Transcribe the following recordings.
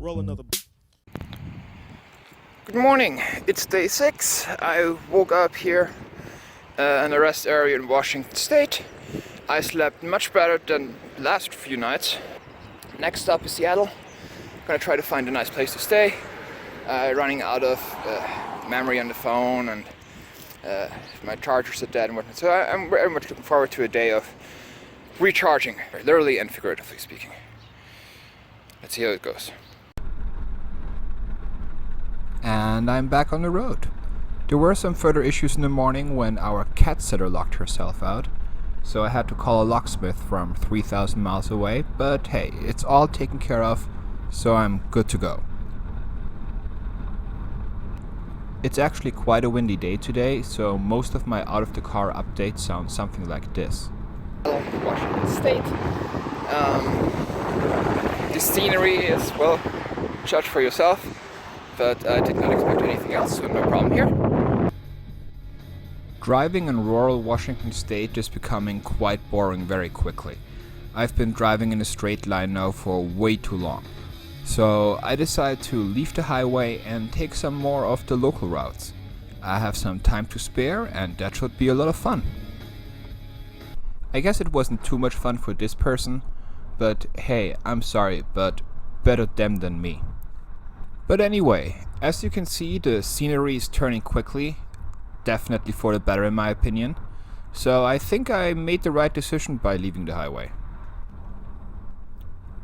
Roll another. Good morning, it's day 6. I woke up here in the rest area in Washington State. I slept much better than the last few nights. Next up is Seattle. I'm gonna try to find a nice place to stay. Running out of memory on the phone, and my chargers are dead and whatnot. So I'm very much looking forward to a day of recharging, literally and figuratively speaking. Let's see how it goes. And I'm back on the road. There were some further issues in the morning when our cat sitter locked herself out, so I had to call a locksmith from 3,000 miles away, but hey, it's all taken care of, so I'm good to go. It's actually quite a windy day today, so most of my out of the car updates sound something like this. Washington State. The scenery is, well, judge for yourself, but I did not expect anything else, so no problem here. Driving in rural Washington State is becoming quite boring very quickly. I've been driving in a straight line now for way too long. So I decided to leave the highway and take some more of the local routes. I have some time to spare and that should be a lot of fun. I guess it wasn't too much fun for this person, but hey, I'm sorry, but better them than me. But anyway, as you can see, the scenery is turning quickly, definitely for the better in my opinion, so I think I made the right decision by leaving the highway.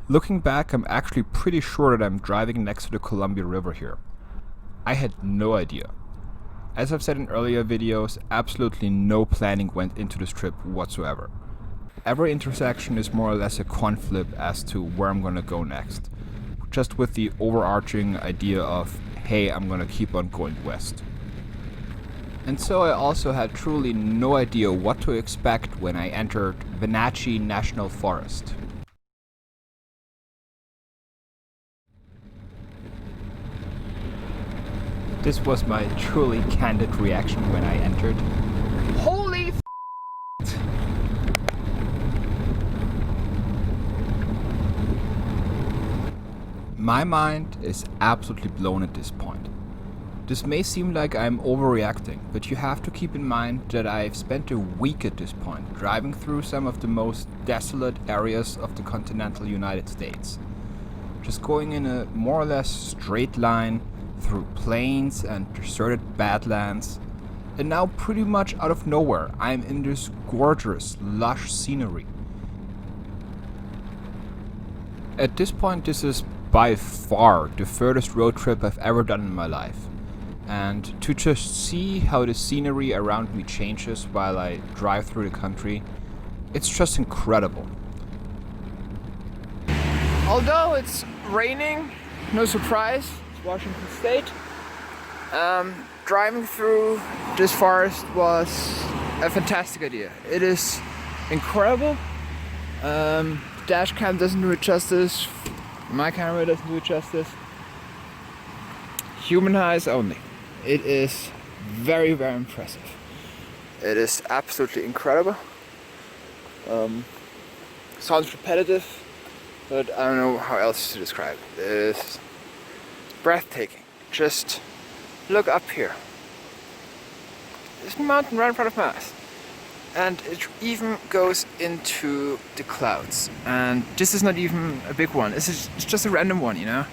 Looking back, I'm actually pretty sure that I'm driving next to the Columbia River here. I had no idea. As I've said in earlier videos, absolutely no planning went into this trip whatsoever. Every intersection is more or less a coin flip as to where I'm gonna go next. Just with the overarching idea of, hey, I'm gonna keep on going west. And so I also had truly no idea what to expect when I entered Wenatchee National Forest. This was my truly candid reaction when I entered. Holy f***! My mind is absolutely blown at this point. This may seem like I'm overreacting, but you have to keep in mind that I've spent a week at this point driving through some of the most desolate areas of the continental United States. Just going in a more or less straight line through plains and deserted badlands, and now pretty much out of nowhere I'm in this gorgeous, lush scenery. At this point, this is by far the furthest road trip I've ever done in my life, and to just see how the scenery around me changes while I drive through the country, it's just incredible. Although it's raining, no surprise, Washington State. Driving through this forest was a fantastic idea. It is incredible. Dash cam doesn't do it justice. My camera doesn't do it justice. Human eyes only. It is very, very impressive. It is absolutely incredible. Sounds repetitive, but I don't know how else to describe it. It is breathtaking. Just look up here. There's a mountain right in front of my eyes. And it even goes into the clouds. And this is not even a big one. It's just a random one, you know?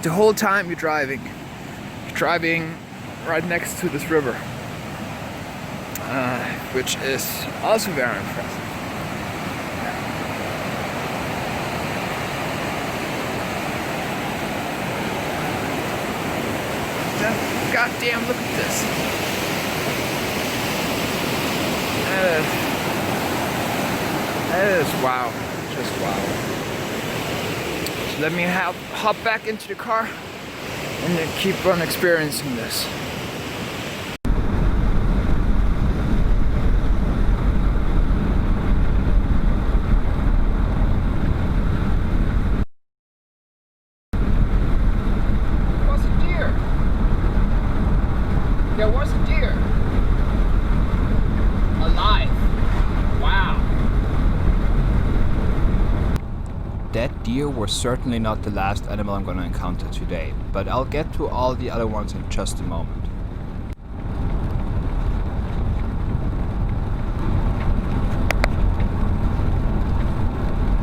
The whole time you're driving right next to this river. Which is also very impressive. Goddamn, look at this. That is wow. Just wow. So let me hop back into the car and then keep on experiencing this. There was a deer. Alive. Wow. that deer was certainly not the last animal I'm gonna encounter today, but I'll get to all the other ones in just a moment.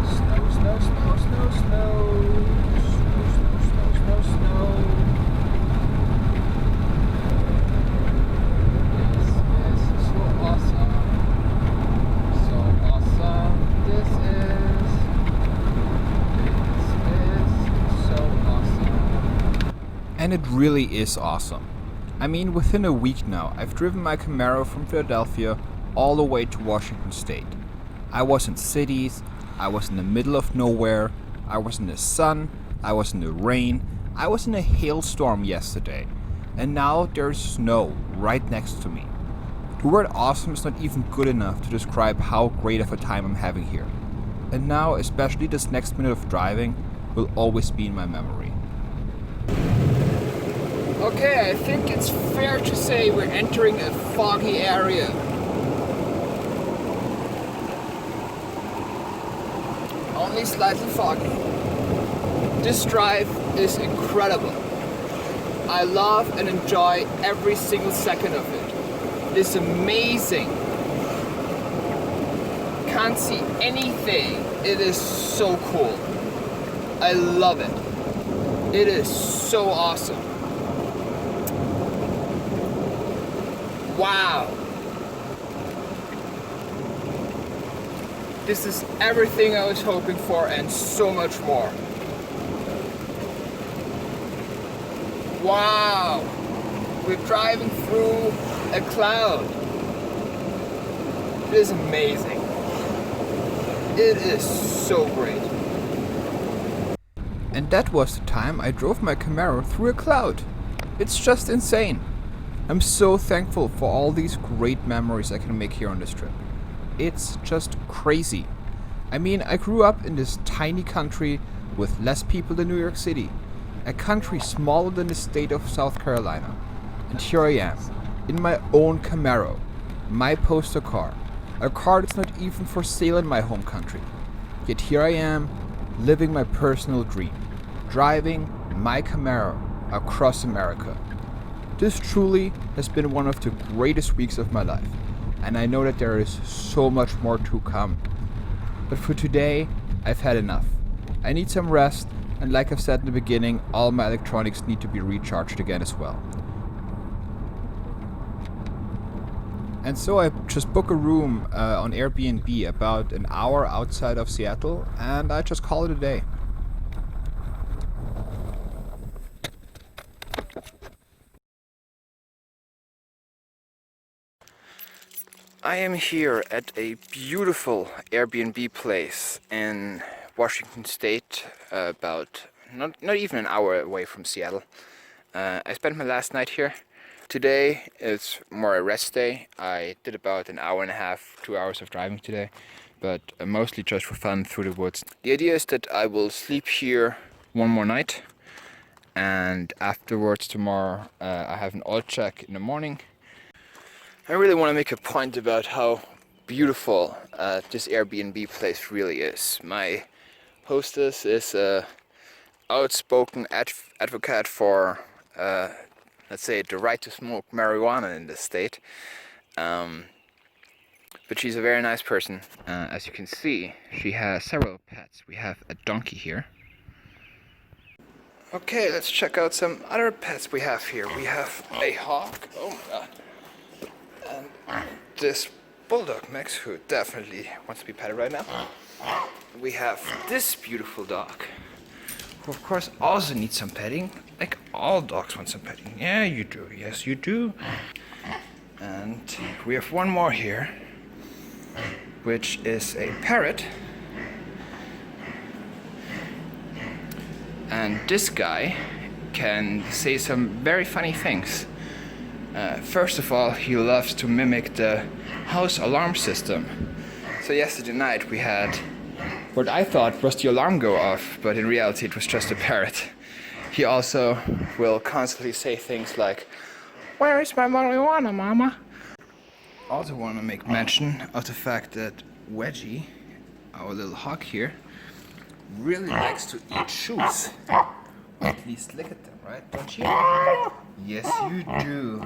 Snow, snow, snow, snow, snow. Snow, snow, snow, snow, snow. This is so awesome. So awesome. This is so awesome. And it really is awesome. I mean, within a week now, I've driven my Camaro from Philadelphia all the way to Washington State. I was in cities, I was in the middle of nowhere, I was in the sun, I was in the rain, I was in a hailstorm yesterday, and now there's snow right next to me. The word awesome is not even good enough to describe how great of a time I'm having here. And now, especially this next minute of driving, will always be in my memory. Okay, I think it's fair to say we're entering a foggy area. Only slightly foggy. This drive is incredible. I love and enjoy every single second of it. It is amazing. Can't see anything. It is so cool. I love it. It is so awesome. Wow. This is everything I was hoping for and so much more. Wow. We're driving through a cloud. It is amazing. It is so great. And that was the time I drove my Camaro through a cloud. It's just insane. I'm so thankful for all these great memories I can make here on this trip. It's just crazy. I mean, I grew up in this tiny country with less people than New York City. A country smaller than the state of South Carolina. And here I am, in my own Camaro, my poster car. A car that's not even for sale in my home country. Yet here I am, living my personal dream. Driving my Camaro across America. This truly has been one of the greatest weeks of my life, and I know that there is so much more to come. But for today, I've had enough. I need some rest, and like I've said in the beginning, all my electronics need to be recharged again as well. And so I just booked a room on Airbnb about an hour outside of Seattle, and I just call it a day. I am here at a beautiful Airbnb place in Washington State, about not even an hour away from Seattle. I spent my last night here. Today is more a rest day. I did about an hour and a half, 2 hours of driving today, but mostly just for fun through the woods. The idea is that I will sleep here one more night, and afterwards tomorrow I have an oil check in the morning. I really want to make a point about how beautiful this Airbnb place really is. My hostess is an outspoken advocate for, let's say, the right to smoke marijuana in this state. But she's a very nice person. As you can see, she has several pets. We have a donkey here. Okay, let's check out some other pets we have here. We have a hawk. Oh my god. And this bulldog mix, who definitely wants to be petted right now. We have this beautiful dog, who of course also needs some petting, like all dogs want some petting. Yeah, you do. Yes, you do. And we have one more here, which is a parrot. And this guy can say some very funny things. First of all, he loves to mimic the house alarm system. So yesterday night we had what I thought was the alarm go off, but in reality it was just a parrot. He also will constantly say things like, "Where is my marijuana, mama?" Also want to make mention of the fact that Wedgie, our little hog here, really likes to eat shoes. Or at least lick at them, right? Don't you? Yes, you do.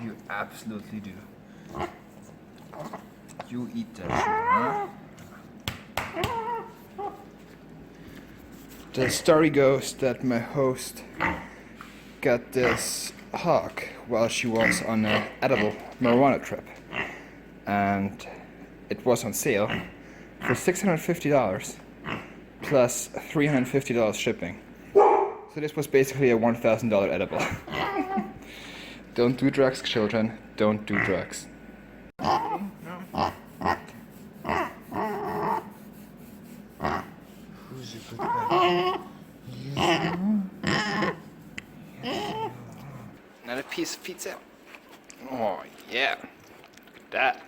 You absolutely do. You eat that shoe, huh? The story goes that my host got this hog while she was on an edible marijuana trip. And it was on sale for $650 plus $350 shipping. So this was basically a $1,000 edible. Don't do drugs, children. Don't do drugs. Who's a good guy? Another piece of pizza. Oh yeah, look at that.